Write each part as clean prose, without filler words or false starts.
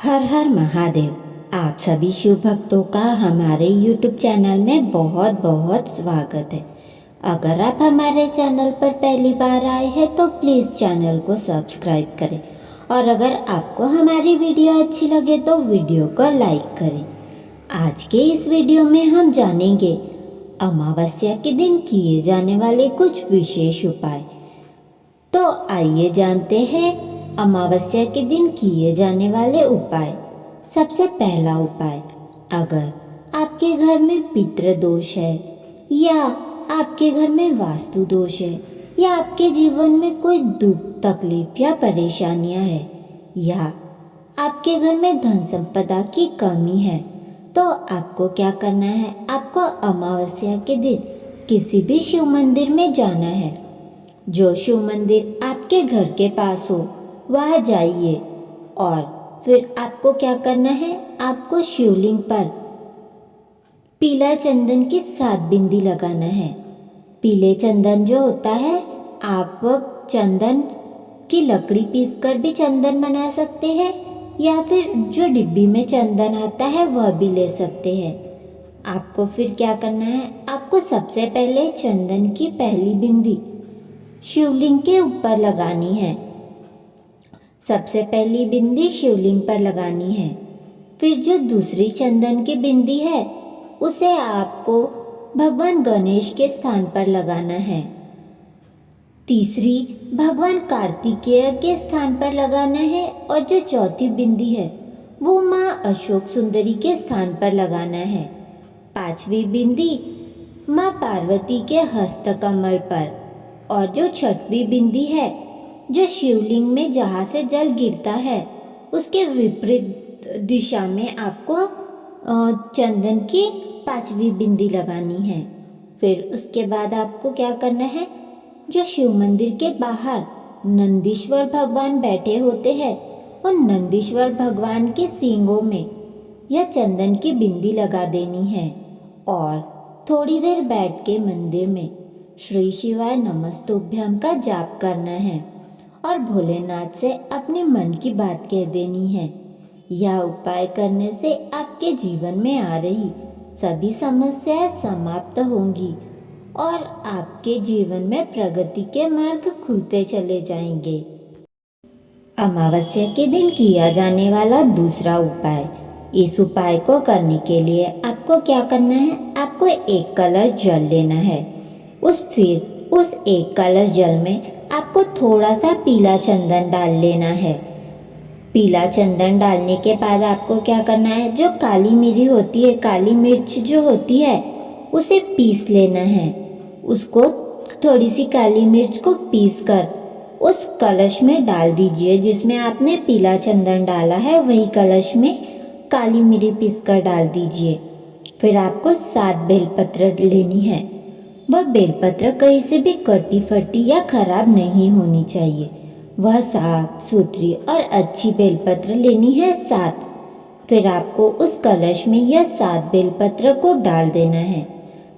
हर हर महादेव। आप सभी शिव भक्तों का हमारे YouTube चैनल में बहुत बहुत स्वागत है। अगर आप हमारे चैनल पर पहली बार आए हैं तो प्लीज़ चैनल को सब्सक्राइब करें और अगर आपको हमारी वीडियो अच्छी लगे तो वीडियो को लाइक करें। आज के इस वीडियो में हम जानेंगे अमावस्या के दिन किए जाने वाले कुछ विशेष उपाय। तो आइए जानते हैं अमावस्या के दिन किए जाने वाले उपाय। सबसे पहला उपाय, अगर आपके घर में पितृ दोष है या आपके घर में वास्तु दोष है या आपके जीवन में कोई दुख तकलीफ या परेशानियां है या आपके घर में धन संपदा की कमी है तो आपको क्या करना है, आपको अमावस्या के दिन किसी भी शिव मंदिर में जाना है। जो शिव मंदिर आपके घर के पास हो वहाँ जाइए और फिर आपको क्या करना है, आपको शिवलिंग पर पीला चंदन की 7 बिंदी लगाना है। पीले चंदन जो होता है, आप चंदन की लकड़ी पीसकर भी चंदन बना सकते हैं या फिर जो डिब्बी में चंदन आता है वह भी ले सकते हैं। आपको फिर क्या करना है, आपको सबसे पहले चंदन की पहली बिंदी शिवलिंग के ऊपर लगानी है। सबसे पहली बिंदी शिवलिंग पर लगानी है। फिर जो दूसरी चंदन की बिंदी है उसे आपको भगवान गणेश के स्थान पर लगाना है। तीसरी भगवान कार्तिकेय के स्थान पर लगाना है और जो चौथी बिंदी है वो माँ अशोक सुंदरी के स्थान पर लगाना है। 5वीं बिंदी माँ पार्वती के हस्तकमल पर और जो 6वीं बिंदी है जो शिवलिंग में जहाँ से जल गिरता है उसके विपरीत दिशा में आपको चंदन की 5वीं बिंदी लगानी है। फिर उसके बाद आपको क्या करना है, जो शिव मंदिर के बाहर नंदीश्वर भगवान बैठे होते हैं उन नंदीश्वर भगवान के सींगों में यह चंदन की बिंदी लगा देनी है और थोड़ी देर बैठ के मंदिर में श्री शिवाय नमस्तुभ्यम का जाप करना है और भोलेनाथ से अपने मन की बात कह देनी है। यह उपाय करने से आपके जीवन में आ रही सभी समस्याएं समाप्त होंगी और आपके जीवन में प्रगति के मार्ग खुलते चले जाएंगे। अमावस्या के दिन किया जाने वाला दूसरा उपाय। इस उपाय को करने के लिए आपको क्या करना है, आपको 1 कलश जल लेना है। फिर उस 1 कलश जल में आपको थोड़ा सा पीला चंदन डाल लेना है। पीला चंदन डालने के बाद आपको क्या करना है, जो काली मिरी होती है, काली मिर्च जो होती है उसे पीस लेना है। उसको थोड़ी सी काली मिर्च को पीस कर उस कलश में डाल दीजिए जिसमें आपने पीला चंदन डाला है, वही कलश में काली मिरी पीस कर डाल दीजिए। फिर आपको 7 बेलपत्र लेनी है। वह बेलपत्र कहीं से भी कटी फटी या खराब नहीं होनी चाहिए। वह साफ सुथरी और अच्छी बेलपत्र लेनी है 7। फिर आपको उस कलश में यह 7 बेलपत्र को डाल देना है।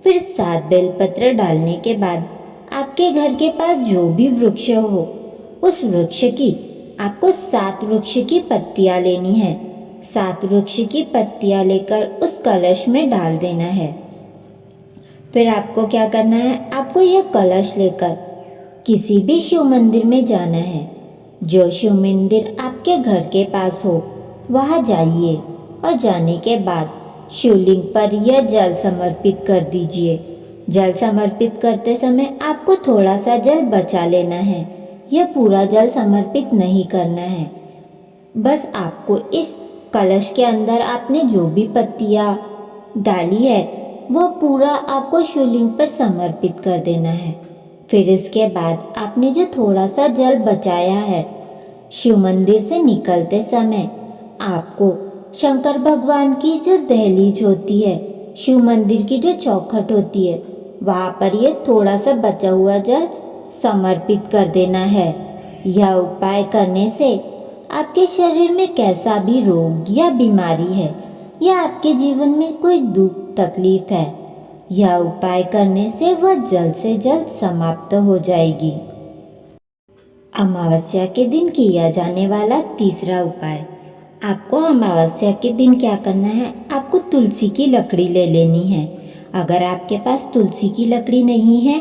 फिर 7 बेलपत्र डालने के बाद आपके घर के पास जो भी वृक्ष हो उस वृक्ष की आपको 7 वृक्ष की पत्तियां लेनी है। 7 वृक्ष की पत्तियां लेकर उस कलश में डाल देना है। फिर आपको क्या करना है, आपको यह कलश लेकर किसी भी शिव मंदिर में जाना है। जो शिव मंदिर आपके घर के पास हो वहाँ जाइए और जाने के बाद शिवलिंग पर यह जल समर्पित कर दीजिए। जल समर्पित करते समय आपको थोड़ा सा जल बचा लेना है। यह पूरा जल समर्पित नहीं करना है। बस आपको इस कलश के अंदर आपने जो भी पत्तियाँ डाली है वो पूरा आपको शिवलिंग पर समर्पित कर देना है। फिर इसके बाद आपने जो थोड़ा सा जल बचाया है, शिव मंदिर से निकलते समय आपको शंकर भगवान की जो दहलीज होती है, शिव मंदिर की जो चौखट होती है, वहाँ पर ये थोड़ा सा बचा हुआ जल समर्पित कर देना है। यह उपाय करने से आपके शरीर में कैसा भी रोग या बीमारी है या आपके जीवन में कोई दुख तकलीफ है, यह उपाय करने से वह जल्द से जल्द समाप्त हो जाएगी। अमावस्या के दिन किया जाने वाला तीसरा उपाय, आपको अमावस्या के दिन क्या करना है, आपको तुलसी की लकड़ी ले लेनी है। अगर आपके पास तुलसी की लकड़ी नहीं है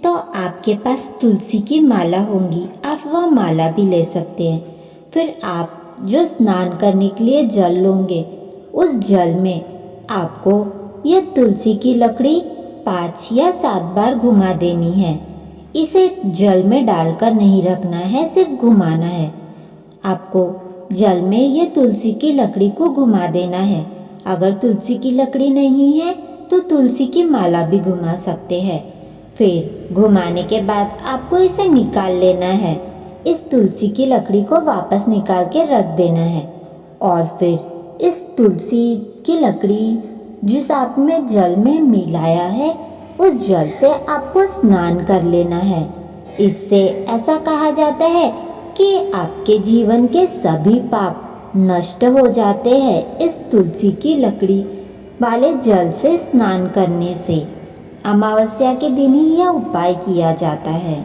तो आपके पास तुलसी की माला होंगी, आप वह माला भी ले सकते हैं। फिर आप जो स्नान करने के लिए जल लोगे, उस जल में आपको यह तुलसी की लकड़ी 5 या 7 बार घुमा देनी है। इसे जल में डालकर नहीं रखना है, सिर्फ घुमाना है। आपको जल में ये तुलसी की लकड़ी को घुमा देना है। अगर तुलसी की लकड़ी नहीं है तो तुलसी की माला भी घुमा सकते हैं। फिर घुमाने के बाद आपको इसे निकाल लेना है। इस तुलसी की लकड़ी को वापस निकाल के रख देना है और फिर इस तुलसी की लकड़ी जिस आपने जल में मिलाया है, उस जल से आपको स्नान कर लेना है। इससे ऐसा कहा जाता है कि आपके जीवन के सभी पाप नष्ट हो जाते हैं इस तुलसी की लकड़ी वाले जल से स्नान करने से। अमावस्या के दिन ही यह उपाय किया जाता है।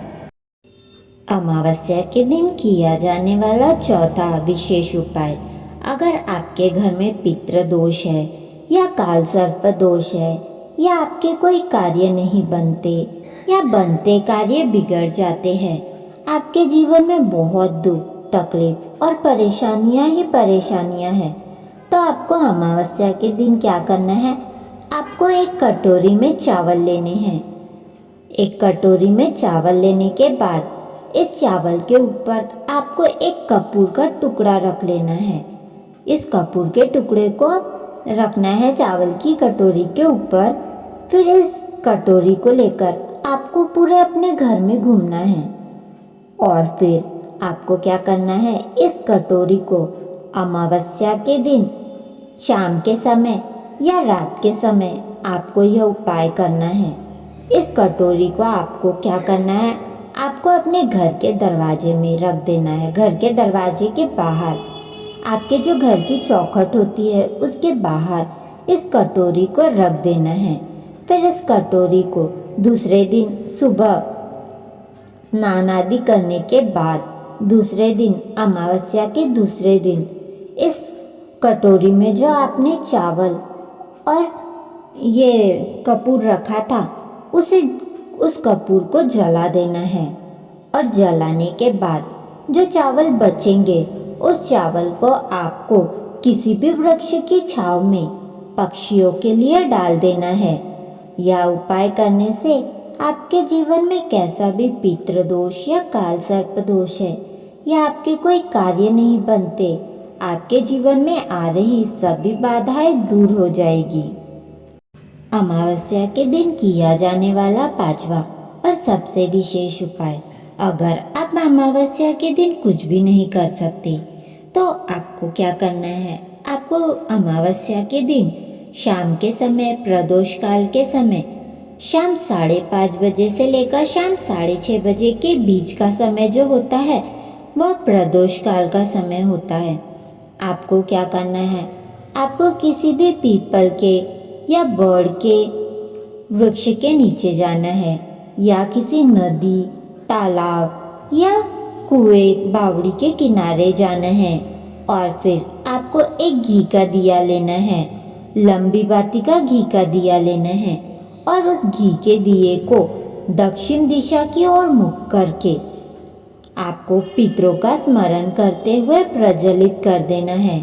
अमावस्या के दिन किया जाने वाला चौथा विशेष उपाय, अगर आपके घर में पितृ दोष है या काल सर्प दोष है या आपके कोई कार्य नहीं बनते या बनते कार्य बिगड़ जाते हैं, आपके जीवन में बहुत दुख, तकलीफ और परेशानियां ही परेशानियां हैं, तो आपको अमावस्या के दिन क्या करना है, आपको एक कटोरी में चावल लेने हैं। एक कटोरी में चावल लेने के बाद इस चावल के ऊपर आपको एक कपूर का टुकड़ा रख लेना है। इस कपूर के टुकड़े को रखना है चावल की कटोरी के ऊपर। फिर इस कटोरी को लेकर आपको पूरे अपने घर में घूमना है और फिर आपको क्या करना है, इस कटोरी को अमावस्या के दिन शाम के समय या रात के समय आपको यह उपाय करना है। इस कटोरी को आपको क्या करना है, आपको अपने घर के दरवाजे में रख देना है। घर के दरवाजे के बाहर, आपके जो घर की चौखट होती है उसके बाहर इस कटोरी को रख देना है। फिर इस कटोरी को दूसरे दिन सुबह स्नान आदि करने के बाद दूसरे दिन, अमावस्या के दूसरे दिन, इस कटोरी में जो आपने चावल और ये कपूर रखा था उस कपूर को जला देना है। और जलाने के बाद जो चावल बचेंगे उस चावल को आपको किसी भी वृक्ष की छांव में पक्षियों के लिए डाल देना है। यह उपाय करने से आपके जीवन में कैसा भी पितृ दोष या काल सर्प दोष है या आपके कोई कार्य नहीं बनते, आपके जीवन में आ रही सभी बाधाएं दूर हो जाएगी। अमावस्या के दिन किया जाने वाला 5वां और सबसे विशेष उपाय, अगर आप अमावस्या के दिन कुछ भी नहीं कर सकते तो आपको क्या करना है, आपको अमावस्या के दिन शाम के समय, प्रदोष काल के समय, शाम 5:30 बजे से लेकर शाम 6:30 बजे के बीच का समय जो होता है वह प्रदोष काल का समय होता है। आपको क्या करना है, आपको किसी भी पीपल के या बड़ के वृक्ष के नीचे जाना है या किसी नदी, तालाब या कुएं, बावड़ी के किनारे जाना है और फिर आपको एक घी का दिया लेना है, लंबी बाती का घी का दिया लेना है और उस घी के दिए को दक्षिण दिशा की ओर मुख करके आपको पितरों का स्मरण करते हुए प्रज्वलित कर देना है।